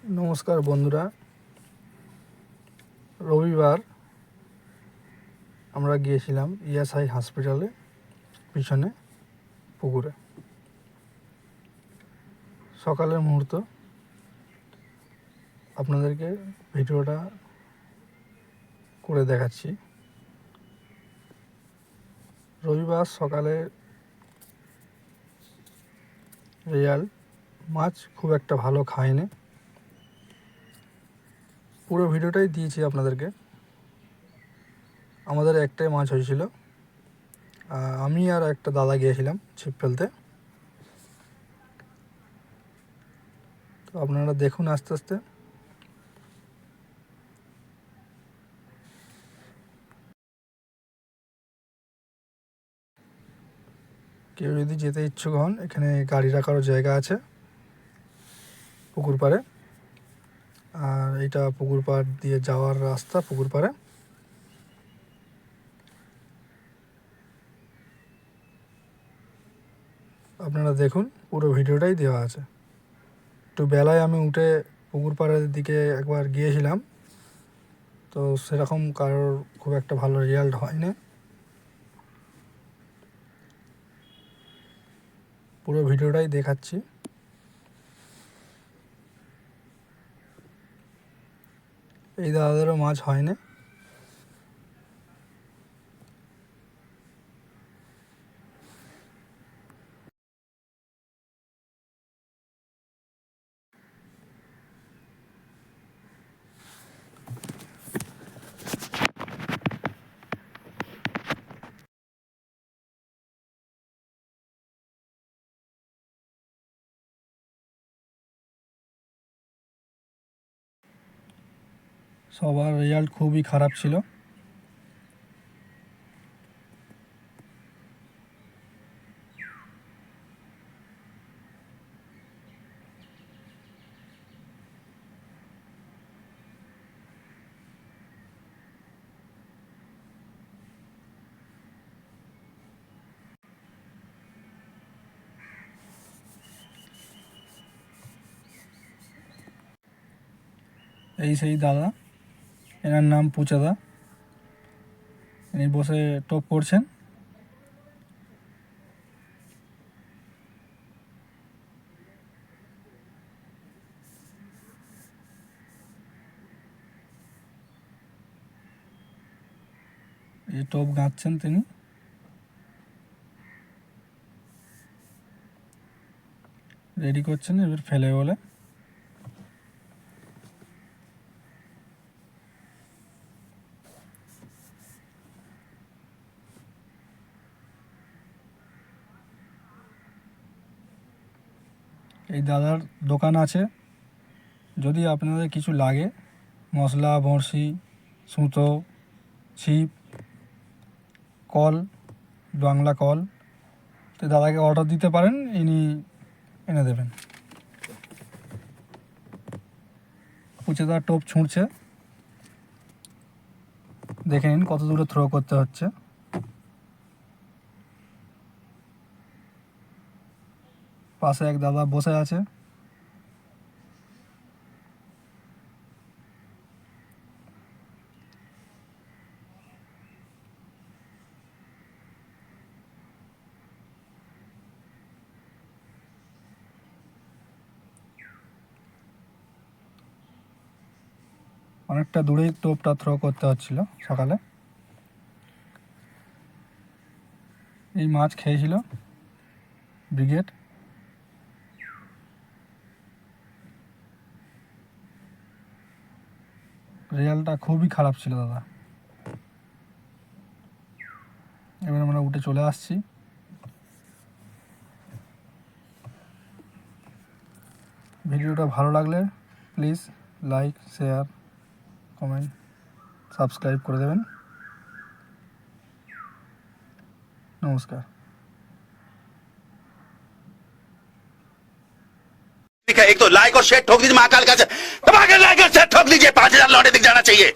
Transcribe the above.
नमस्कार बंधुरा रविवार আমরা গিয়েছিলাম ইএসআই হসপিটালে পিছনে পুকুরে সকালের মুহূর্ত আপনাদেরকে ভিডিওটা করে দেখাচ্ছি। রবিবার সকালে রেজাল্ট মাছ খুব একটা ভালো খায়নি, পুরো ভিডিওটাই দিয়েছি আপনাদেরকে। আমাদের একটাই মাছ হয়েছিল, আমি আর একটা দাদা গিয়েছিলাম ছিপ ফেলতে। তো আপনারা দেখুন আস্তে আস্তে। কেউ যদি যেতে ইচ্ছুক হন, এখানে গাড়ি রাখারও জায়গা আছে পুকুর পাড়ে, আর এটা পুকুর পাড় দিয়ে যাওয়ার রাস্তা। পুকুর পাড়ে আপনারা দেখুন, পুরো ভিডিওটাই দেওয়া আছে। একটু বেলায় আমি উঠে পুকুর পাড়ের দিকে একবার গিয়েছিলাম, তো সেরকম কারোর খুব একটা ভালো রেজাল্ট হয়নি। পুরো ভিডিওটাই দেখাচ্ছি। এই দাদাদেরও মাছ হয়নি। সবার রেজাল্ট খুবই খারাপ ছিল। এই সেই দাদা, এনার নাম পুচাদা। ইনি বসে টপ করছেন। এই টপ গাঁথছেন তিনি। রেডি করছেন এবার ফেলে বলে। এই দাদার দোকান আছে, যদি আপনাদের কিছু লাগে, মশলা, বড়শি, সুতো, ছিপ, কল, বাংলা কল, তো দাদাকে অর্ডার দিতে পারেন, ইনি এনে দেবেন। পুচেদার টোপ ছুঁড়ছে, দেখে নিন কত দূরে থ্রো করতে হচ্ছে। পাশে এক দাদা বসে আছে। অনেকটা দূরেই টোপটা থ্রো করতে হচ্ছিল সকালে। এই মাছ খেয়েছিল ব্রিগেড। রেজাল্টটা খুবই খারাপ ছিল দাদা। এবার আমরা উঠে চলে আসছি। ভিডিওটা ভালো লাগলে please like, share, comment, subscribe করে দেবেন। নমস্কার। एक तो लाइक और शेयर ठोक दीजिए, महाकाल का दबा के लाइक और शेयर ठोक दीजिए, 5,000 लौटे दिख जाना चाहिए।